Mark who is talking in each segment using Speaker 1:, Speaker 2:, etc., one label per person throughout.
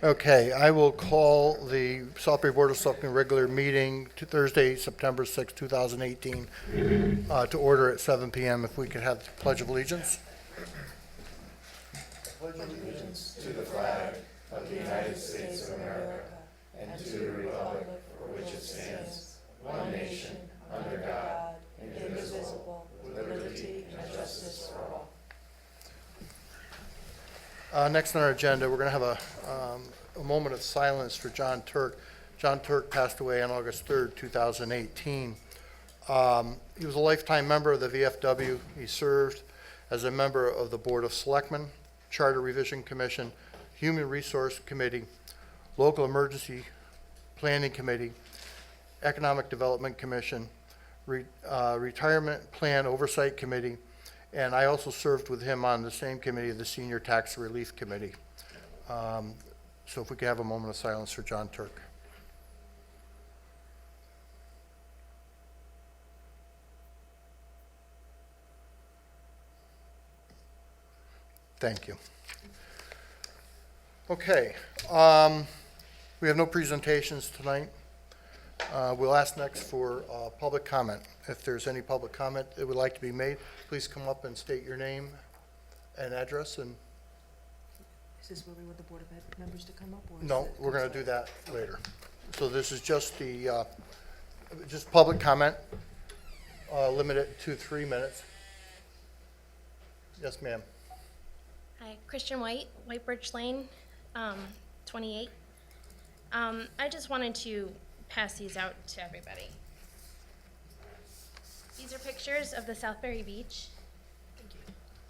Speaker 1: Okay, I will call the Southbury Board of Selectmen regular meeting to Thursday, September 6, 2018, to order at 7 p.m. If we could have the Pledge of Allegiance. Next on our agenda, we're going to have a moment of silence for John Turk. John Turk passed away on August 3rd, 2018. He was a lifetime member of the VFW. He served as a member of the Board of Selectmen, Charter Revision Commission, Human Resource Committee, Local Emergency Planning Committee, Economic Development Commission, Retirement Plan Oversight Committee, and I also served with him on the same committee, the Senior Tax Relief Committee. So if we could have a moment of silence for John Turk. Thank you. Okay, we have no presentations tonight. We'll ask next for public comment. If there's any public comment that would like to be made, please come up and state your name and address. And
Speaker 2: Is this where we want the Board of Ed members to come up? Or is
Speaker 1: no,
Speaker 2: it-
Speaker 1: we're going to do that later. So this is just the just public comment, limited to 3 minutes. Yes, ma'am.
Speaker 3: Hi, Christian White, White Birch Lane, 28. I just wanted to pass these out to everybody. These are pictures of the Southbury Beach.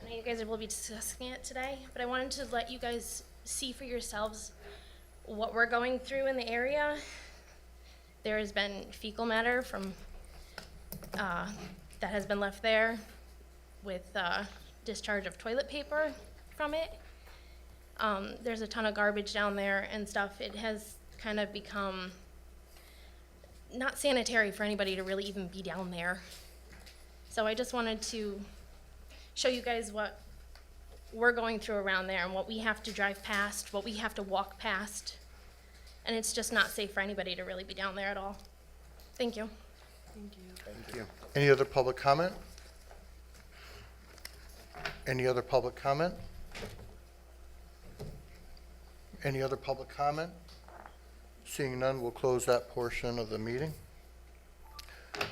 Speaker 3: I know you guys will be discussing it today, but I wanted to let you guys see for yourselves what we're going through in the area. There has been fecal matter from that has been left there with discharge of toilet paper from it. There's a ton of garbage down there and stuff. It has kind of become not sanitary for anybody to really even be down there. So I just wanted to show you guys what we're going through around there and what we have to drive past, what we have to walk past. And it's just not safe for anybody to really be down there at all. Thank you.
Speaker 2: Thank you.
Speaker 4: Thank you.
Speaker 1: Any other public comment? Any other public comment? Any other public comment? Seeing none, we'll close that portion of the meeting.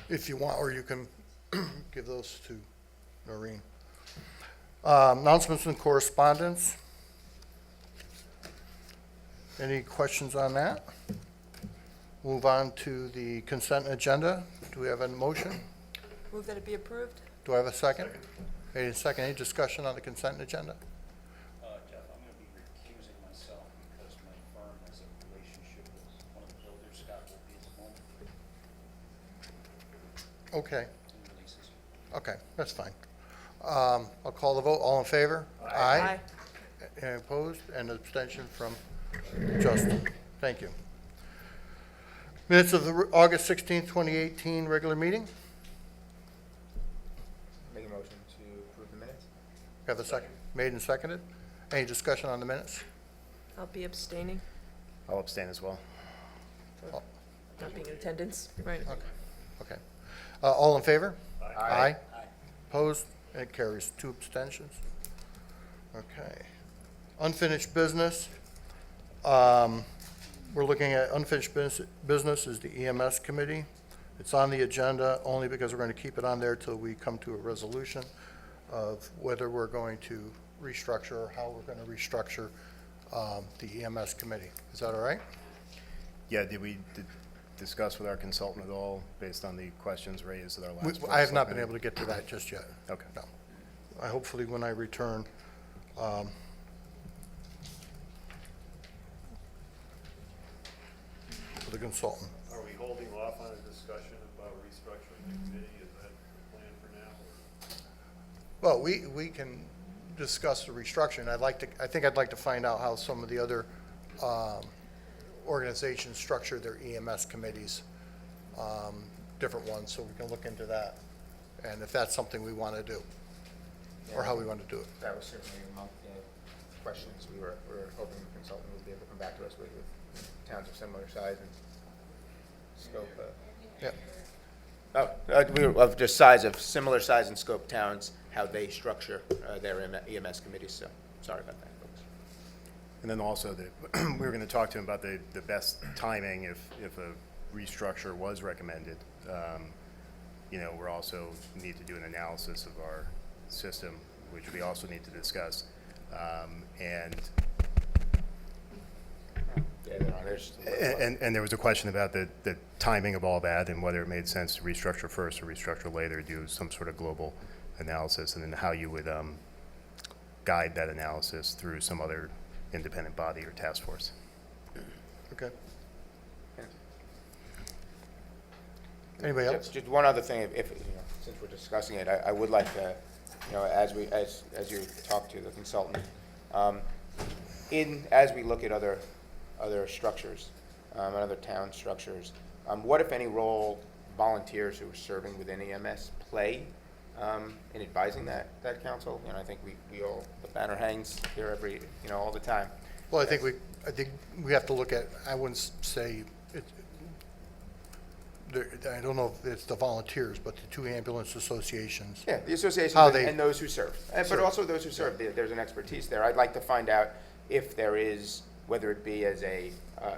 Speaker 1: If you want, or you can give those to Noreen. Announcements and correspondence. Any questions on that? Move on to the consent agenda. Do we have a motion?
Speaker 2: Move that it be approved?
Speaker 1: Do I have a second? Made and second. Any discussion on the consent agenda?
Speaker 5: Jeff, I'm going to be recusing myself because my firm has a relationship with one of the builders, Scott will be at the moment,
Speaker 1: Okay,
Speaker 5: in releases.
Speaker 1: okay, that's fine. I'll call the vote. All in favor? Aye. Any opposed? And abstention from Justin. Thank you. Minutes of the August 16th, 2018 regular meeting.
Speaker 4: Make a motion to approve the minutes?
Speaker 1: Have a second? Made and seconded. Any discussion on the minutes?
Speaker 2: I'll be abstaining,
Speaker 4: I'll abstain as well.
Speaker 2: not being in attendance. Right.
Speaker 1: Okay. All in favor?
Speaker 4: Aye.
Speaker 1: Opposed? It carries. 2 abstentions. Okay. Unfinished business. We're looking at unfinished business is the EMS committee. It's on the agenda only because we're going to keep it on there till we come to a resolution of whether we're going to restructure or how we're going to restructure the EMS committee. Is that all right?
Speaker 4: Yeah, did we discuss with our consultant at all, based on the questions raised at our last?
Speaker 1: I have not been able to get to that just yet.
Speaker 4: Okay.
Speaker 1: No. Hopefully when I return, to the consultant.
Speaker 6: Are we holding off on a discussion about restructuring the committee? Is that the plan for now?
Speaker 1: Well, we can discuss the restructuring. I think I'd like to find out how some of the other organizations structure their EMS committees, different ones, so we can look into that. And if that's something we want to do, or how we want to do it.
Speaker 7: That was certainly among questions we were hoping the consultant would be able to come back to us with towns of similar size and scope.
Speaker 1: Yep.
Speaker 7: We were of just size of similar size and scope towns, how they structure their EMS committees, so sorry about that, folks.
Speaker 4: And then also we were going to talk to him about the best timing if a restructure was recommended. You know, we're also need to do an analysis of our system, which we also need to discuss. And
Speaker 7: Yeah, there's.
Speaker 4: And there was a question about the timing of all that and whether it made sense to restructure first or restructure later, do some sort of global analysis, and then how you would guide that analysis through some other independent body or task force.
Speaker 1: Okay. Anybody else?
Speaker 7: Just one other thing, if since we're discussing it, I would like to, as you talk to the consultant, as we look at other structures, and other town structures, what, if any, role volunteers who are serving within EMS play in advising that council? I think we all, the banner hangs here all the time.
Speaker 1: Well, I think we have to look at, I wouldn't say, I don't know if it's the volunteers, but the two ambulance associations.
Speaker 7: Yeah, the associations
Speaker 1: How they
Speaker 7: and those who serve. But
Speaker 1: serve.
Speaker 7: also those who serve, there's an expertise there. I'd like to find out if there is, whether it be as an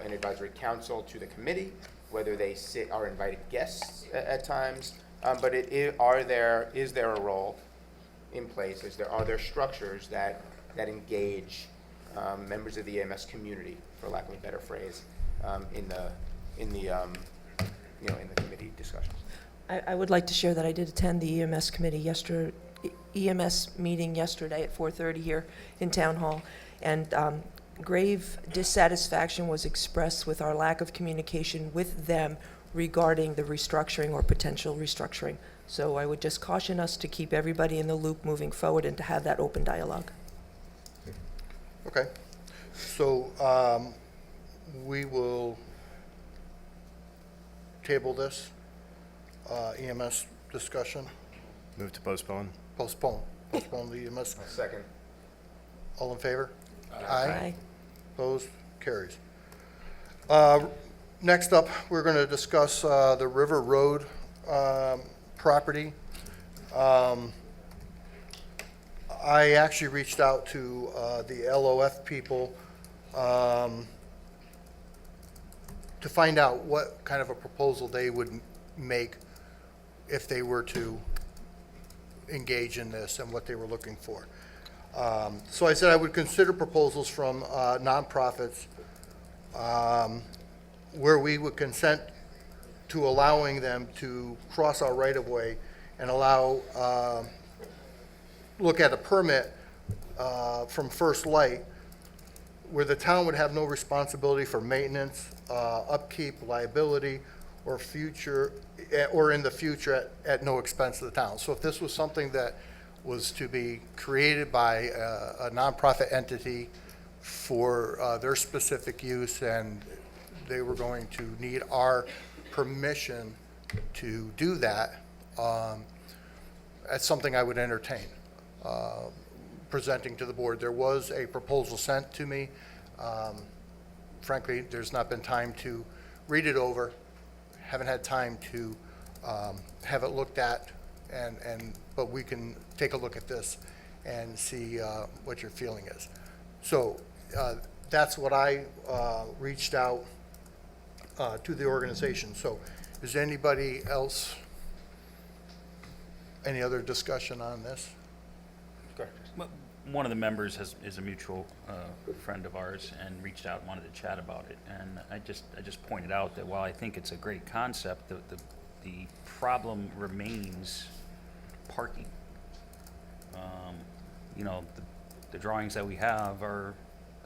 Speaker 7: advisory council to the committee, whether they are invited guests at times, but is there a role in place? Are there structures that engage members of the EMS community, for lack of a better phrase, in the committee discussions?
Speaker 2: I would like to share that I did attend the EMS committee EMS meeting yesterday at 4:30 here in Town Hall, and grave dissatisfaction was expressed with our lack of communication with them regarding the restructuring or potential restructuring. So I would just caution us to keep everybody in the loop moving forward and to have that open dialogue.
Speaker 1: Okay. So we will table this EMS discussion,
Speaker 4: Move to postpone.
Speaker 1: postpone the EMS.
Speaker 7: Second.
Speaker 1: All in favor?
Speaker 2: Aye.
Speaker 1: Opposed? Carries. Next up, we're going to discuss the River Road property. I actually reached out to the LOF people to find out what kind of a proposal they would make if they were to engage in this and what they were looking for. So I said I would consider proposals from nonprofits where we would consent to allowing them to cross our right-of-way and look at a permit from First Light where the town would have no responsibility for maintenance, upkeep, liability, or in the future at no expense to the town. So if this was something that was to be created by a nonprofit entity for their specific use, and they were going to need our permission to do that, that's something I would entertain presenting to the board. There was a proposal sent to me. Frankly, there's not been time to read it over. Haven't had time to have it looked at, but we can take a look at this and see what your feeling is. So that's what I reached out to the organization. So is anybody else, any other discussion on this?
Speaker 5: One of the members is a mutual friend of ours and reached out and wanted to chat about it. And I just pointed out that while I think it's a great concept, the problem remains parking. The drawings that we have are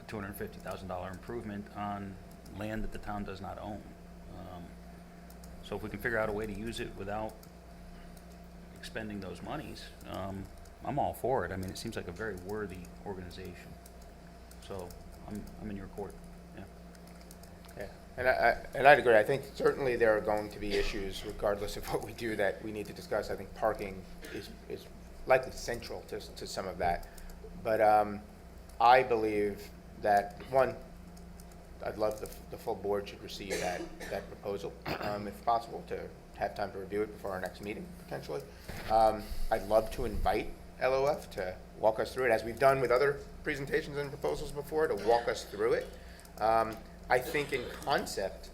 Speaker 5: a $250,000 improvement on land that the town does not own. So if we can figure out a way to use it without expending those monies, I'm all for it. I mean, it seems like a very worthy organization. So I'm in your court. Yeah.
Speaker 7: Yeah, and I'd agree. I think certainly there are going to be issues, regardless of what we do, that we need to discuss. I think parking is likely central to some of that. But I believe that, one, I'd love the full board should receive that proposal, if possible, to have time to review it before our next meeting, potentially. I'd love to invite LOF to walk us through it, as we've done with other presentations and proposals before, to walk us through it. I think in concept,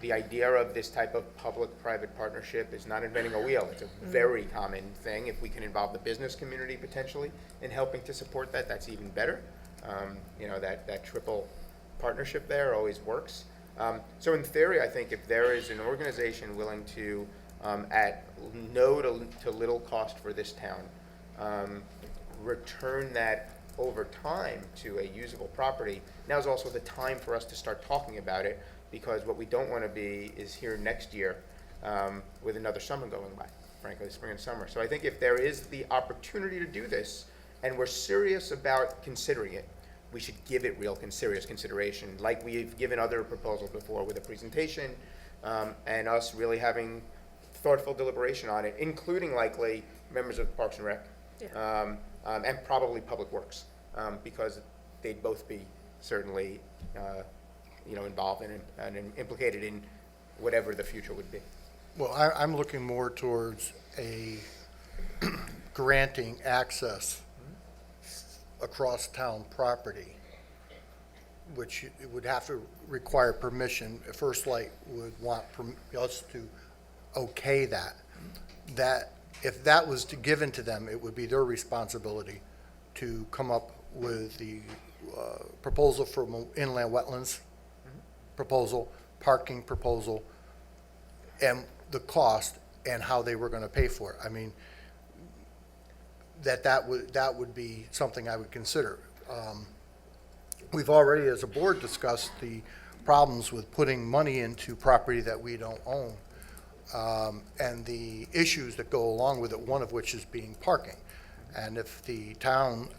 Speaker 7: the idea of this type of public-private partnership is not inventing a wheel. It's a very common thing. If we can involve the business community potentially in helping to support that, that's even better. That triple partnership there always works. So in theory, I think if there is an organization willing to, at no to little cost for this town, return that over time to a usable property, now's also the time for us to start talking about it, because what we don't want to be is here next year with another summer going by, frankly, spring and summer. So I think if there is the opportunity to do this, and we're serious about considering it, we should give it real serious consideration, like we've given other proposals before with a presentation, and us really having thoughtful deliberation on it, including likely members of Parks and Rec, and probably Public Works, because they'd both be certainly involved and implicated in whatever the future would be.
Speaker 1: Well, I'm looking more towards a granting access across town property, which it would have to require permission. First Light would want us to okay that. That, if that was given to them, it would be their responsibility to come up with the proposal for inland wetlands proposal, parking proposal, and the cost and how they were going to pay for it. I mean, that would be something I would consider. We've already, as a board, discussed the problems with putting money into property that we don't own, and the issues that go along with it, one of which is being parking. And if the town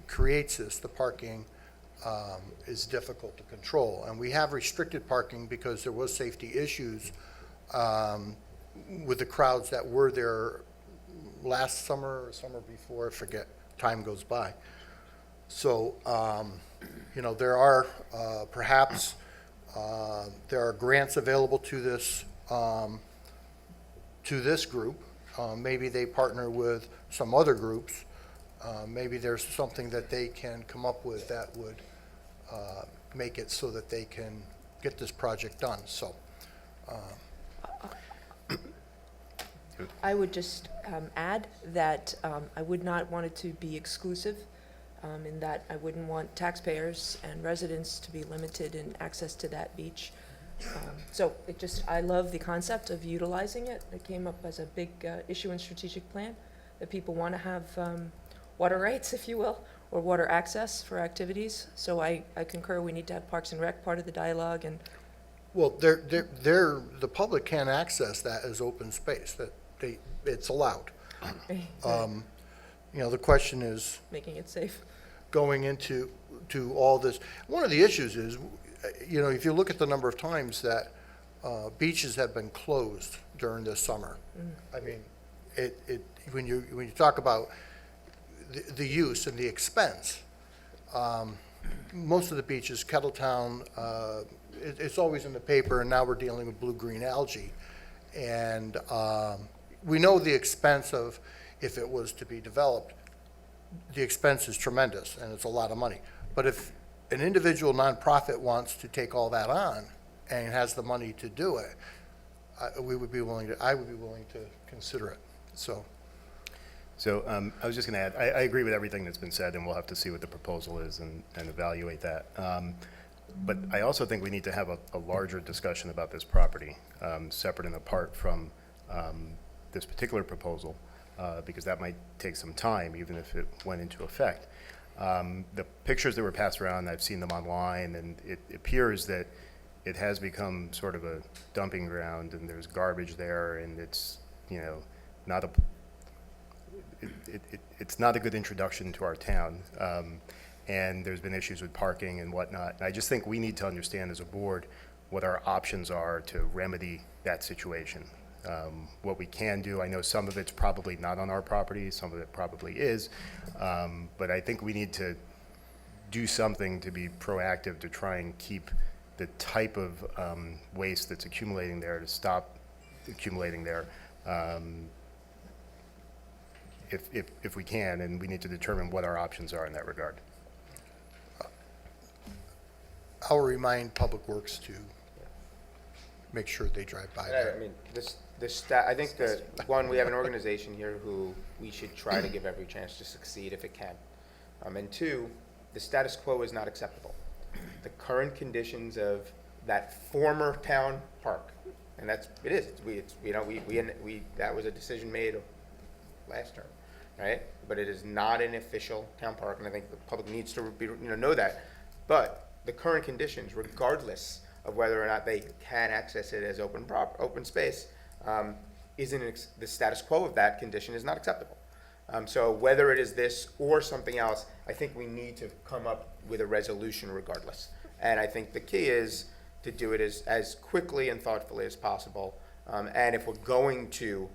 Speaker 1: creates this, the parking is difficult to control. And we have restricted parking because there was safety issues with the crowds that were there last summer or summer before, I forget, time goes by. So, there are perhaps there are grants available to this group. Maybe they partner with some other groups. Maybe there's something that they can come up with that would make it so that they can get this project done. So,
Speaker 2: I would just add that I would not want it to be exclusive, in that I wouldn't want taxpayers and residents to be limited in access to that beach. So I love the concept of utilizing it. It came up as a big issue in strategic plan, that people want to have water rights, if you will, or water access for activities. So I concur, we need to have Parks and Rec part of the dialogue. And
Speaker 1: well, the public can access that as open space. That it's allowed. The question is
Speaker 2: making it safe.
Speaker 1: going into all this. One of the issues is, if you look at the number of times that beaches have been closed during this summer, I mean, when you talk about the use and the expense, most of the beaches, Kettletown, it's always in the paper, and now we're dealing with blue-green algae. And we know the expense of, if it was to be developed, the expense is tremendous, and it's a lot of money. But if an individual nonprofit wants to take all that on and has the money to do it, I would be willing to consider it. So
Speaker 4: I was just going to add, I agree with everything that's been said, and we'll have to see what the proposal is and evaluate that. But I also think we need to have a larger discussion about this property, separate and apart from this particular proposal, because that might take some time, even if it went into effect. The pictures that were passed around, I've seen them online, and it appears that it has become sort of a dumping ground, and there's garbage there, and it's it's not a good introduction to our town. And there's been issues with parking and whatnot. And I just think we need to understand as a board what our options are to remedy that situation. what we can do. I know some of it's probably not on our property, some of it probably is, but I think we need to do something to be proactive to try and keep the type of waste that's accumulating there to stop accumulating there, if we can, and we need to determine what our options are in that regard.
Speaker 1: I'll remind Public Works to make sure they drive by that.
Speaker 7: I mean, I think that, one, we have an organization here who we should try to give every chance to succeed if it can. And two, the status quo is not acceptable. The current conditions of that former town park, and that was a decision made last term, right? But it is not an official town park, and I think the public needs to know that. But the current conditions, regardless of whether or not they can access it as open space, the status quo of that condition is not acceptable. So whether it is this or something else, I think we need to come up with a resolution regardless. And I think the key is to do it as quickly and thoughtfully as possible. And if we're going to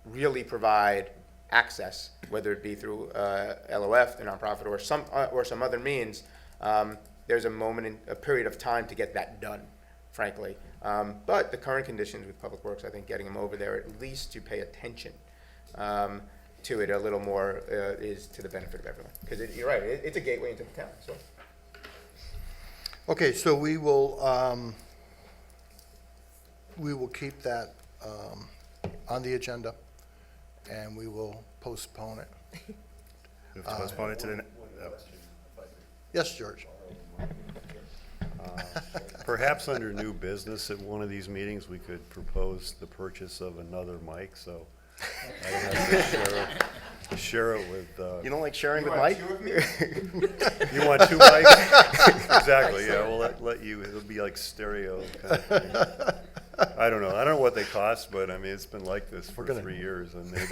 Speaker 7: really provide access, whether it be through LOF, the nonprofit, or some other means, there's a period of time to get that done, frankly. But the current conditions with Public Works, I think getting them over there at least to pay attention to it a little more is to the benefit of everyone. Because you're right, it's a gateway into the town. So.
Speaker 1: Okay, so we will keep that on the agenda, and we will postpone it.
Speaker 4: We have to postpone it to the.
Speaker 1: Yes, George?
Speaker 6: Perhaps under new business at one of these meetings, we could propose the purchase of another mic, so I don't have to share it with.
Speaker 4: You don't like sharing with Mike?
Speaker 6: You want two mics? Exactly, yeah, we'll let you, it'll be like stereo kind of thing. I don't know what they cost, but I mean, it's been like this for 3 years, and maybe